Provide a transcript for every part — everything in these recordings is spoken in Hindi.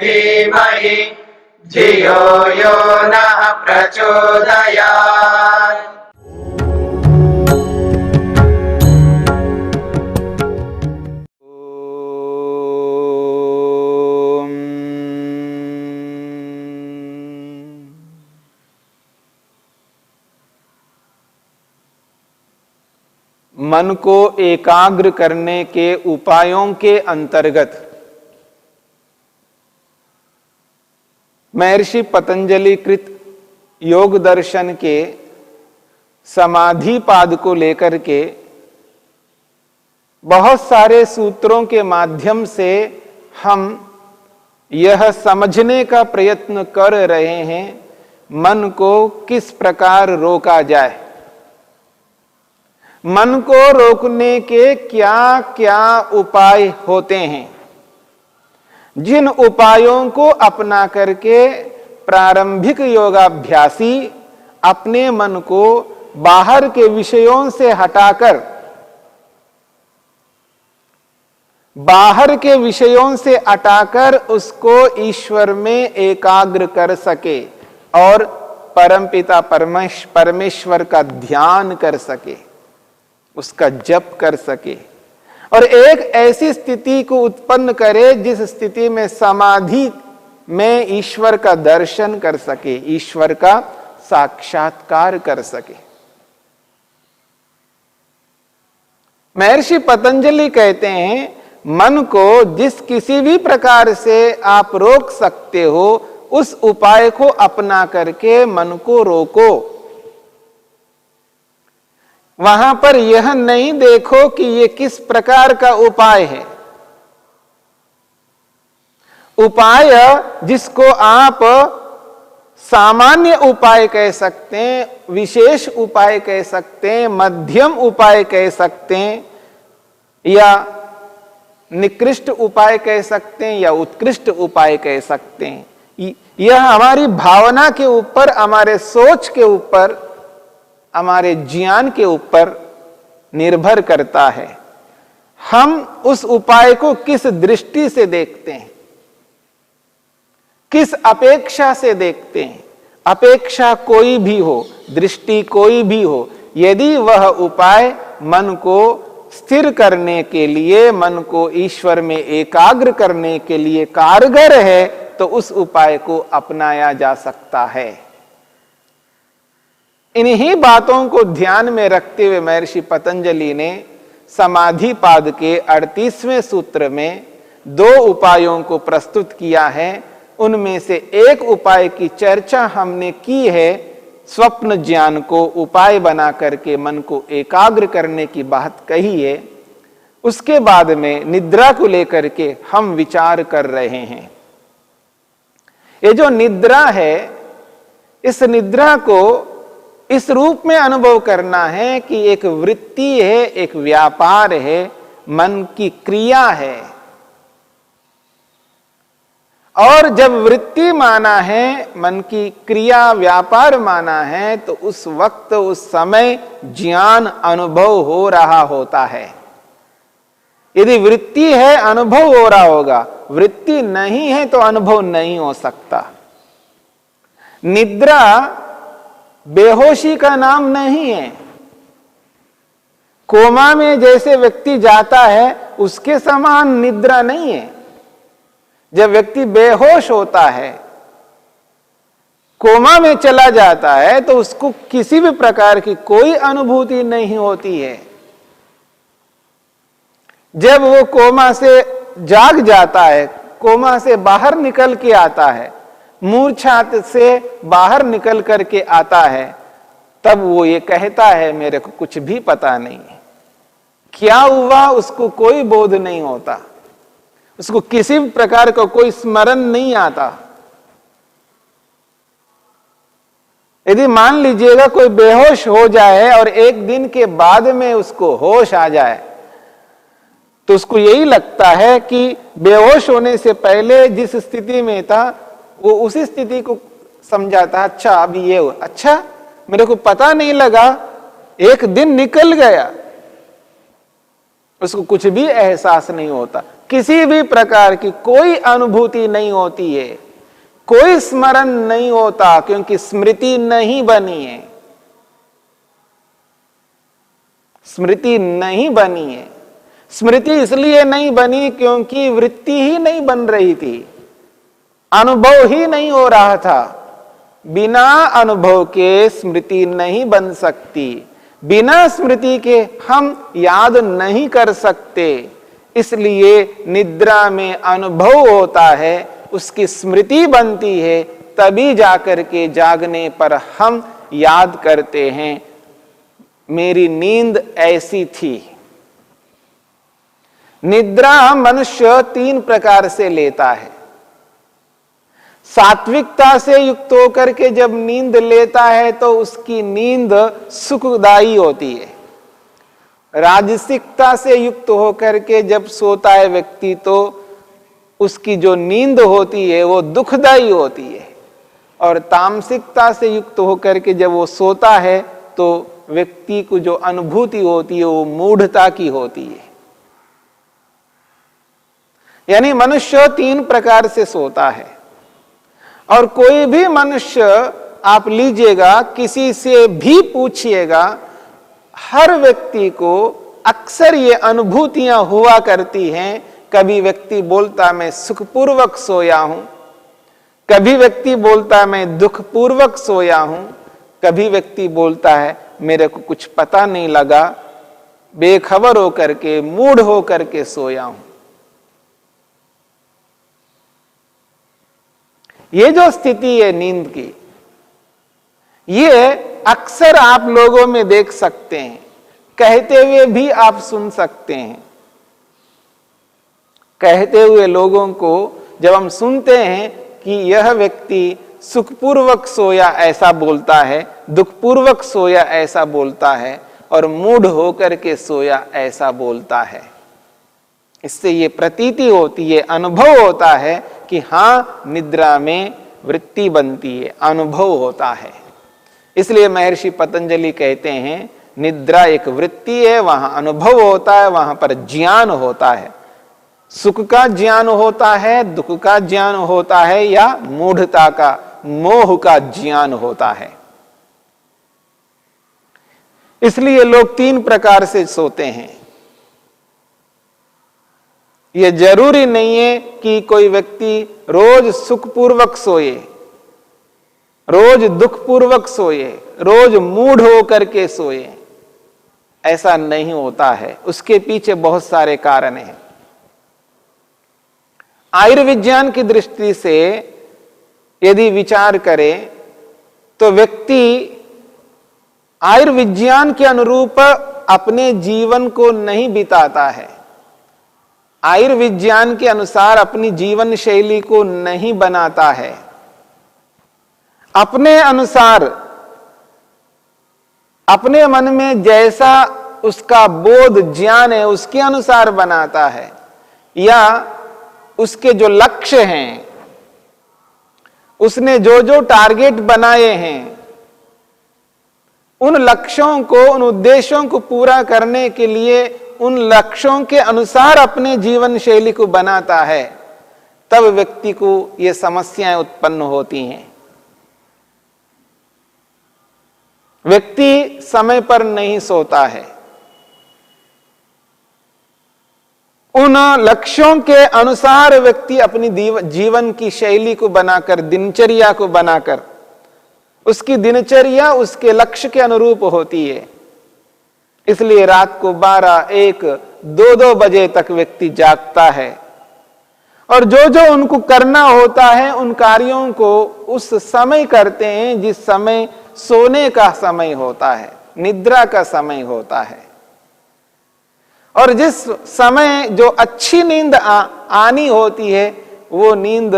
धीमहि धियो यो नः प्रचोदयात्। मन को एकाग्र करने के उपायों के अंतर्गत महर्षि पतंजलि कृत योग दर्शन के समाधि पाद को लेकर के बहुत सारे सूत्रों के माध्यम से हम यह समझने का प्रयत्न कर रहे हैं मन को किस प्रकार रोका जाए, मन को रोकने के क्या क्या उपाय होते हैं, जिन उपायों को अपना करके प्रारंभिक योगाभ्यासी अपने मन को बाहर के विषयों से हटाकर उसको ईश्वर में एकाग्र कर सके और परमपिता परमेश्वर का ध्यान कर सके, उसका जप कर सके और एक ऐसी स्थिति को उत्पन्न करे जिस स्थिति में समाधि में ईश्वर का दर्शन कर सके, ईश्वर का साक्षात्कार कर सके। महर्षि पतंजलि कहते हैं मन को जिस किसी भी प्रकार से आप रोक सकते हो उस उपाय को अपना करके मन को रोको। वहां पर यह नहीं देखो कि यह किस प्रकार का उपाय है। उपाय जिसको आप सामान्य उपाय कह सकते हैं, विशेष उपाय कह सकते हैं, मध्यम उपाय कह सकते हैं, या निकृष्ट उपाय कह सकते हैं, या उत्कृष्ट उपाय कह सकते हैं। यह हमारी भावना के ऊपर, हमारे सोच के ऊपर, हमारे ज्ञान के ऊपर निर्भर करता है। हम उस उपाय को किस दृष्टि से देखते हैं, किस अपेक्षा से देखते हैं। अपेक्षा कोई भी हो, दृष्टि कोई भी हो, यदि वह उपाय मन को स्थिर करने के लिए, मन को ईश्वर में एकाग्र करने के लिए कारगर है, तो उस उपाय को अपनाया जा सकता है। इन्हीं बातों को ध्यान में रखते हुए महर्षि पतंजलि ने समाधि पाद के 38वें सूत्र में 2 उपायों को प्रस्तुत किया है। उनमें से एक उपाय की चर्चा हमने की है, स्वप्न ज्ञान को उपाय बना करके मन को एकाग्र करने की बात कही है। उसके बाद में निद्रा को लेकर के हम विचार कर रहे हैं। ये जो निद्रा है, इस निद्रा को इस रूप में अनुभव करना है कि एक वृत्ति है, एक व्यापार है, मन की क्रिया है। और जब वृत्ति माना है, मन की क्रिया, व्यापार माना है, तो उस वक्त, उस समय ज्ञान अनुभव हो रहा होता है। यदि वृत्ति है, अनुभव हो रहा होगा, वृत्ति नहीं है तो अनुभव नहीं हो सकता। निद्रा बेहोशी का नाम नहीं है। कोमा में जैसे व्यक्ति जाता है, उसके समान निद्रा नहीं है। जब व्यक्ति बेहोश होता है, कोमा में चला जाता है, तो उसको किसी भी प्रकार की कोई अनुभूति नहीं होती है। जब वो कोमा से जाग जाता है, कोमा से बाहर निकल के आता है, मूर्छा से बाहर निकल करके आता है, तब वो ये कहता है मेरे को कुछ भी पता नहीं है। क्या हुआ उसको कोई बोध नहीं होता, उसको किसी प्रकार का कोई स्मरण नहीं आता। यदि मान लीजिएगा कोई बेहोश हो जाए और एक दिन के बाद में उसको होश आ जाए, तो उसको यही लगता है कि बेहोश होने से पहले जिस स्थिति में था वो उसी स्थिति को समझा था। अच्छा अभी ये हुआ, अच्छा मेरे को पता नहीं लगा, एक दिन निकल गया। उसको कुछ भी एहसास नहीं होता, किसी भी प्रकार की कोई अनुभूति नहीं होती है, कोई स्मरण नहीं होता, क्योंकि स्मृति नहीं बनी है। स्मृति नहीं बनी है। स्मृति इसलिए नहीं बनी क्योंकि वृत्ति ही नहीं बन रही थी, अनुभव ही नहीं हो रहा था। बिना अनुभव के स्मृति नहीं बन सकती, बिना स्मृति के हम याद नहीं कर सकते। इसलिए निद्रा में अनुभव होता है, उसकी स्मृति बनती है, तभी जाकर के जागने पर हम याद करते हैं मेरी नींद ऐसी थी। निद्रा मनुष्य 3 प्रकार से लेता है। सात्विकता से युक्त होकर के जब नींद लेता है तो उसकी नींद सुखदायी होती है। राजसिकता से युक्त होकर के जब सोता है व्यक्ति तो उसकी जो नींद होती है वो दुखदायी होती है। और तामसिकता से युक्त होकर के जब वो सोता है तो व्यक्ति को जो अनुभूति होती है वो मूढ़ता की होती है। यानी मनुष्य 3 प्रकार से सोता है। और कोई भी मनुष्य आप लीजिएगा, किसी से भी पूछिएगा, हर व्यक्ति को अक्सर ये अनुभूतियां हुआ करती हैं। कभी व्यक्ति बोलता मैं सुखपूर्वक सोया हूं, कभी व्यक्ति बोलता मैं दुखपूर्वक सोया हूं, कभी व्यक्ति बोलता है मेरे को कुछ पता नहीं लगा, बेखबर होकर के, मूढ़ होकर के सोया हूं। ये जो स्थिति है नींद की, ये अक्सर आप लोगों में देख सकते हैं, कहते हुए भी आप सुन सकते हैं। कहते हुए लोगों को जब हम सुनते हैं कि यह व्यक्ति सुखपूर्वक सोया ऐसा बोलता है, दुखपूर्वक सोया ऐसा बोलता है, और मूढ़ होकर के सोया ऐसा बोलता है, इससे ये प्रतीति होती है, अनुभव होता है कि हां निद्रा में वृत्ति बनती है, अनुभव होता है। इसलिए महर्षि पतंजलि कहते हैं निद्रा एक वृत्ति है, वहां अनुभव होता है, वहां पर ज्ञान होता है। सुख का ज्ञान होता है, दुख का ज्ञान होता है, या मूढ़ता का, मोह का ज्ञान होता है। इसलिए लोग 3 प्रकार से सोते हैं। यह जरूरी नहीं है कि कोई व्यक्ति रोज सुखपूर्वक सोए, रोज दुखपूर्वक सोए, रोज मूढ़ होकर के सोए। ऐसा नहीं होता है, उसके पीछे बहुत सारे कारण हैं। आयुर्विज्ञान की दृष्टि से यदि विचार करें तो व्यक्ति आयुर्विज्ञान के अनुरूप अपने जीवन को नहीं बिताता है, आयुर्विज्ञान के अनुसार अपनी जीवन शैली को नहीं बनाता है, अपने अनुसार, अपने मन में जैसा उसका बोध ज्ञान है उसके अनुसार बनाता है, या उसके जो लक्ष्य हैं, उसने जो जो टारगेट बनाए हैं, उन लक्ष्यों को, उन उद्देश्यों को पूरा करने के लिए उन लक्ष्यों के अनुसार अपने जीवन शैली को बनाता है, तब व्यक्ति को ये समस्याएं उत्पन्न होती हैं। व्यक्ति समय पर नहीं सोता है, उन लक्ष्यों के अनुसार व्यक्ति अपनी जीवन की शैली को बनाकर, दिनचर्या को बनाकर, उसकी दिनचर्या उसके लक्ष्य के अनुरूप होती है। इसलिए रात को 12, 1, 2 बजे तक व्यक्ति जागता है, और जो जो उनको करना होता है उन कार्यों को उस समय करते हैं जिस समय सोने का समय होता है, निद्रा का समय होता है। और जिस समय जो अच्छी नींद आनी होती है वो नींद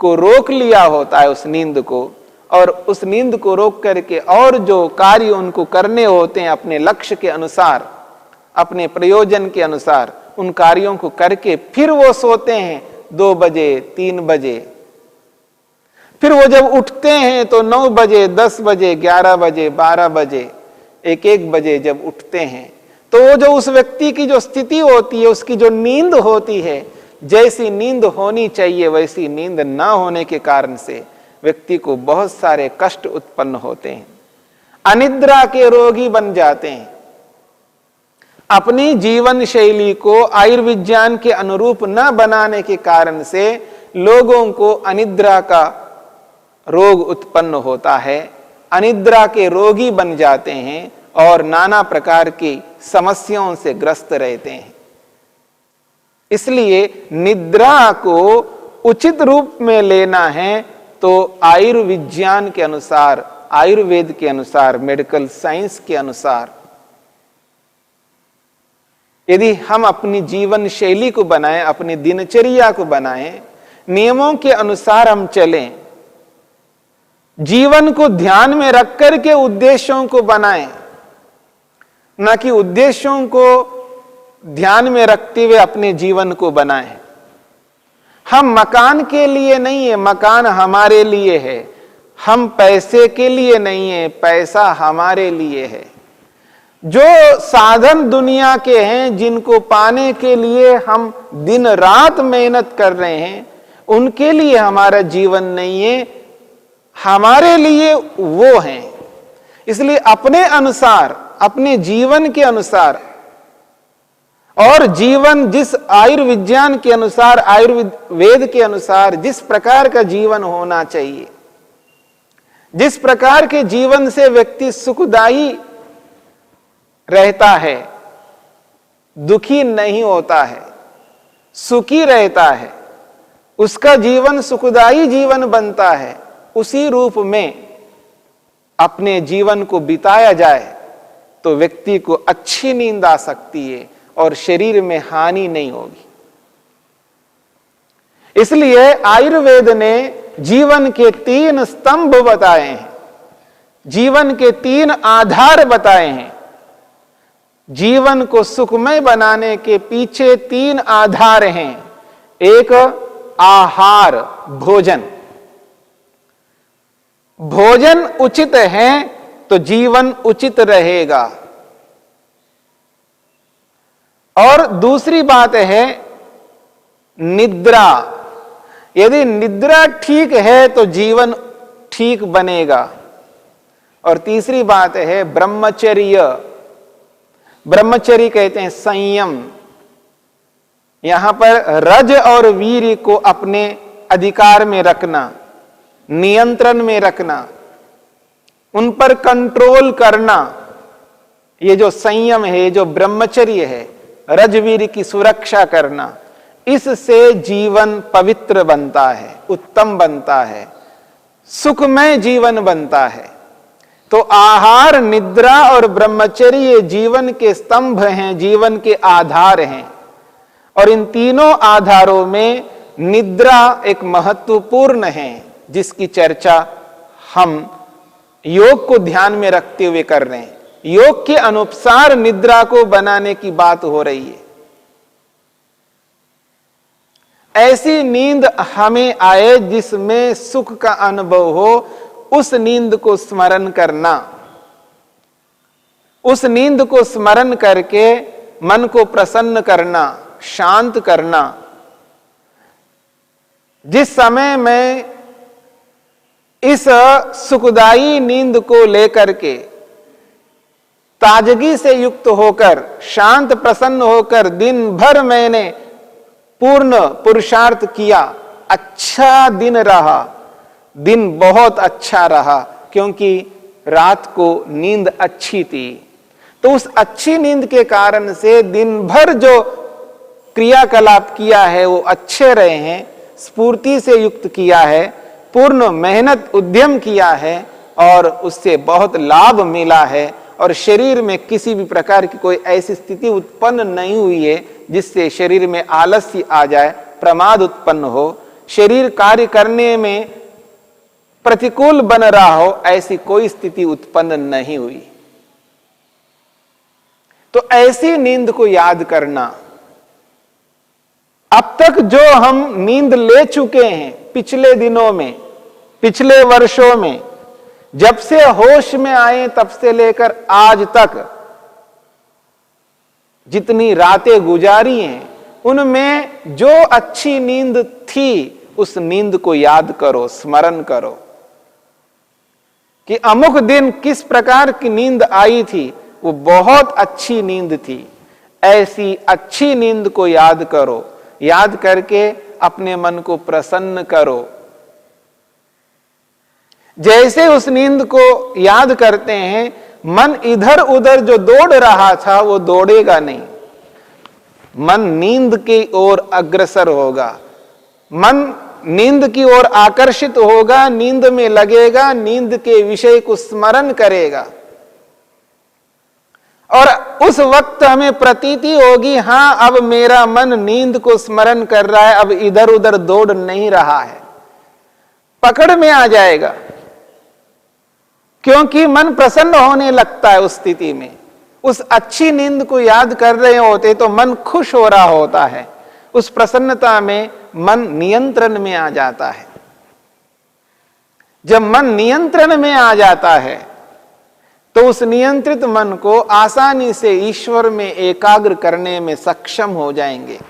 को रोक लिया होता है, उस नींद को, और उस नींद को रोक करके और जो कार्य उनको करने होते हैं अपने लक्ष्य के अनुसार, अपने प्रयोजन के अनुसार, उन कार्यों को करके फिर वो सोते हैं 2 बजे, 3 बजे। फिर वो जब उठते हैं तो 9 बजे, 10 बजे, 11 बजे, 12 बजे, 1-1 बजे जब उठते हैं तो जो उस व्यक्ति की जो स्थिति होती है, उसकी जो नींद होती है, जैसी नींद होनी चाहिए वैसी नींद ना होने के कारण से व्यक्ति को बहुत सारे कष्ट उत्पन्न होते हैं, अनिद्रा के रोगी बन जाते हैं। अपनी जीवन शैली को आयुर्विज्ञान के अनुरूप न बनाने के कारण से लोगों को अनिद्रा का रोग उत्पन्न होता है, अनिद्रा के रोगी बन जाते हैं और नाना प्रकार की समस्याओं से ग्रस्त रहते हैं। इसलिए निद्रा को उचित रूप में लेना है तो आयुर्विज्ञान के अनुसार, आयुर्वेद के अनुसार, मेडिकल साइंस के अनुसार यदि हम अपनी जीवन शैली को बनाएं, अपनी दिनचर्या को बनाएं, नियमों के अनुसार हम चलें, जीवन को ध्यान में रख कर के उद्देश्यों को बनाएं, न कि उद्देश्यों को ध्यान में रखते हुए अपने जीवन को बनाएं। हम मकान के लिए नहीं है, मकान हमारे लिए है। हम पैसे के लिए नहीं है, पैसा हमारे लिए है। जो साधन दुनिया के हैं, जिनको पाने के लिए हम दिन रात मेहनत कर रहे हैं, उनके लिए हमारा जीवन नहीं है, हमारे लिए वो हैं। इसलिए अपने अनुसार, अपने जीवन के अनुसार और जीवन जिस आयुर्विज्ञान के अनुसार, आयुर्वेद के अनुसार जिस प्रकार का जीवन होना चाहिए, जिस प्रकार के जीवन से व्यक्ति सुखदायी रहता है, दुखी नहीं होता है, सुखी रहता है, उसका जीवन सुखदायी जीवन बनता है, उसी रूप में अपने जीवन को बिताया जाए तो व्यक्ति को अच्छी नींद आ सकती है और शरीर में हानि नहीं होगी। इसलिए आयुर्वेद ने जीवन के 3 स्तंभ बताए हैं, जीवन के 3 आधार बताए हैं। जीवन को सुखमय बनाने के पीछे 3 आधार हैं। एक आहार, भोजन। भोजन उचित है तो जीवन उचित रहेगा। और दूसरी बात है निद्रा। यदि निद्रा ठीक है तो जीवन ठीक बनेगा। और तीसरी बात है ब्रह्मचर्य। ब्रह्मचर्य कहते हैं संयम। यहां पर रज और वीर्य को अपने अधिकार में रखना, नियंत्रण में रखना, उन पर कंट्रोल करना। ये जो संयम है, जो ब्रह्मचर्य है, रजवीर की सुरक्षा करना, इससे जीवन पवित्र बनता है, उत्तम बनता है, सुखमय जीवन बनता है। तो आहार, निद्रा और ब्रह्मचर्य जीवन के स्तंभ हैं, जीवन के आधार हैं। और इन तीनों आधारों में निद्रा एक महत्वपूर्ण है, जिसकी चर्चा हम योग को ध्यान में रखते हुए कर रहे हैं। योग के अनुसार निद्रा को बनाने की बात हो रही है। ऐसी नींद हमें आए जिसमें सुख का अनुभव हो, उस नींद को स्मरण करना, उस नींद को स्मरण करके मन को प्रसन्न करना, शांत करना। जिस समय मैं इस सुखदायी नींद को लेकर के ताजगी से युक्त होकर, शांत प्रसन्न होकर दिन भर मैंने पूर्ण पुरुषार्थ किया, अच्छा दिन रहा, दिन बहुत अच्छा रहा, क्योंकि रात को नींद अच्छी थी। तो उस अच्छी नींद के कारण से दिन भर जो क्रियाकलाप किया है वो अच्छे रहे हैं, स्फूर्ति से युक्त किया है, पूर्ण मेहनत उद्यम किया है और उससे बहुत लाभ मिला है। और शरीर में किसी भी प्रकार की कोई ऐसी स्थिति उत्पन्न नहीं हुई है जिससे शरीर में आलस्य आ जाए, प्रमाद उत्पन्न हो, शरीर कार्य करने में प्रतिकूल बन रहा हो, ऐसी कोई स्थिति उत्पन्न नहीं हुई। तो ऐसी नींद को याद करना। अब तक जो हम नींद ले चुके हैं पिछले दिनों में, पिछले वर्षों में, जब से होश में आए तब से लेकर आज तक, जितनी रातें गुजारी हैं, उनमें जो अच्छी नींद थी उस नींद को याद करो, स्मरण करो कि अमुक दिन किस प्रकार की नींद आई थी, वो बहुत अच्छी नींद थी। ऐसी अच्छी नींद को याद करो, याद करके अपने मन को प्रसन्न करो। जैसे उस नींद को याद करते हैं, मन इधर उधर जो दौड़ रहा था वो दौड़ेगा नहीं, मन नींद की ओर अग्रसर होगा, मन नींद की ओर आकर्षित होगा, नींद में लगेगा, नींद के विषय को स्मरण करेगा। और उस वक्त हमें प्रतीति होगी, हां अब मेरा मन नींद को स्मरण कर रहा है, अब इधर उधर दौड़ नहीं रहा है, पकड़ में आ जाएगा। क्योंकि मन प्रसन्न होने लगता है उस स्थिति में। उस अच्छी नींद को याद कर रहे होते तो मन खुश हो रहा होता है, उस प्रसन्नता में मन नियंत्रण में आ जाता है। जब मन नियंत्रण में आ जाता है तो उस नियंत्रित मन को आसानी से ईश्वर में एकाग्र करने में सक्षम हो जाएंगे,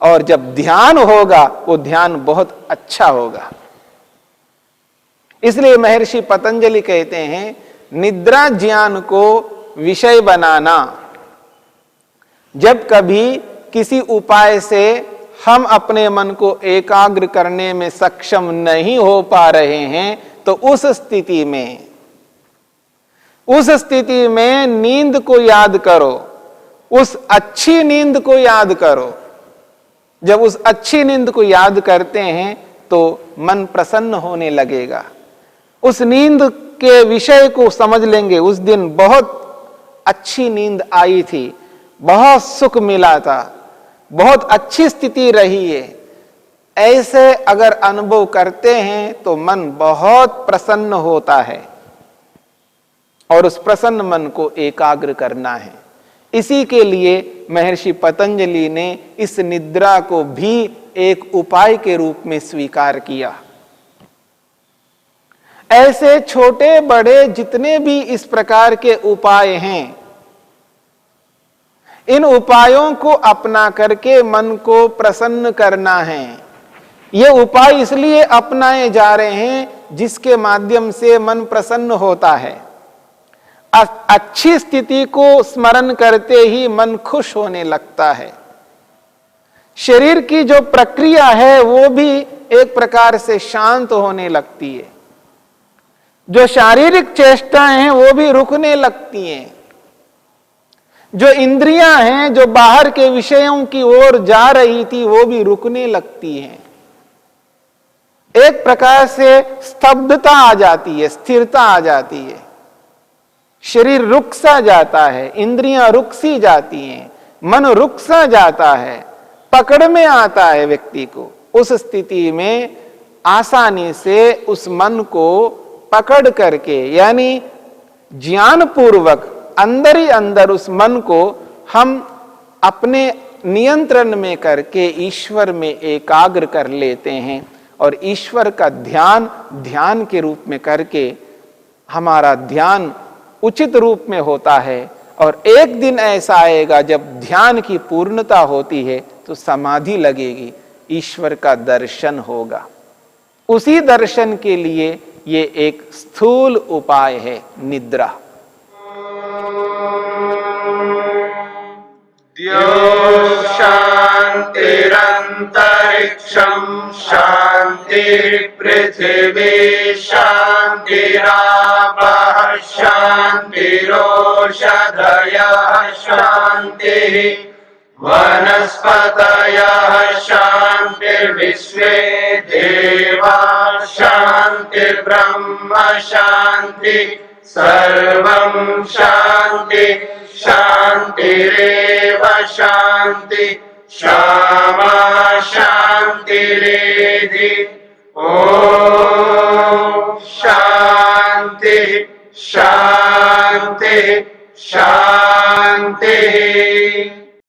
और जब ध्यान होगा वो ध्यान बहुत अच्छा होगा। इसलिए महर्षि पतंजलि कहते हैं, निद्रा ज्ञान को विषय बनाना। जब कभी किसी उपाय से हम अपने मन को एकाग्र करने में सक्षम नहीं हो पा रहे हैं, तो उस स्थिति में नींद को याद करो, उस अच्छी नींद को याद करो। जब उस अच्छी नींद को याद करते हैं तो मन प्रसन्न होने लगेगा। उस नींद के विषय को समझ लेंगे, उस दिन बहुत अच्छी नींद आई थी, बहुत सुख मिला था, बहुत अच्छी स्थिति रही है। ऐसे अगर अनुभव करते हैं तो मन बहुत प्रसन्न होता है, और उस प्रसन्न मन को एकाग्र करना है। इसी के लिए महर्षि पतंजलि ने इस निद्रा को भी एक उपाय के रूप में स्वीकार किया। ऐसे छोटे बड़े जितने भी इस प्रकार के उपाय हैं, इन उपायों को अपना करके मन को प्रसन्न करना है। ये उपाय इसलिए अपनाए जा रहे हैं जिसके माध्यम से मन प्रसन्न होता है। अच्छी स्थिति को स्मरण करते ही मन खुश होने लगता है। शरीर की जो प्रक्रिया है वो भी एक प्रकार से शांत होने लगती है। जो शारीरिक चेष्टाएं हैं वो भी रुकने लगती हैं। जो इंद्रियां हैं जो बाहर के विषयों की ओर जा रही थी वो भी रुकने लगती हैं। एक प्रकार से स्तब्धता आ जाती है, स्थिरता आ जाती है। शरीर रुक सा जाता है, इंद्रियां रुक सी जाती हैं, मन रुक सा जाता है, पकड़ में आता है व्यक्ति को। उस स्थिति में आसानी से उस मन को पकड़ करके, यानी ज्ञान पूर्वक अंदर ही अंदर उस मन को हम अपने नियंत्रण में करके ईश्वर में एकाग्र कर लेते हैं, और ईश्वर का ध्यान के रूप में करके हमारा ध्यान उचित रूप में होता है। और एक दिन ऐसा आएगा जब ध्यान की पूर्णता होती है तो समाधि लगेगी, ईश्वर का दर्शन होगा। उसी दर्शन के लिए ये एक स्थूल उपाय है निद्रा। द्यौ शान्तिरन्तरिक्षं शान्तिः पृथिवी शान्तिरापः शान्तिरोषधयः शान्तिः वनस्पतयः शान्तिर्विश्वे देवाः शान्तिर्ब्रह्म शान्तिः सर्वं शान्ति शान्तिरेव शान्ति क्षमा शान्तिरेधि। ॐ शान्ति शान्ति शान्तिः।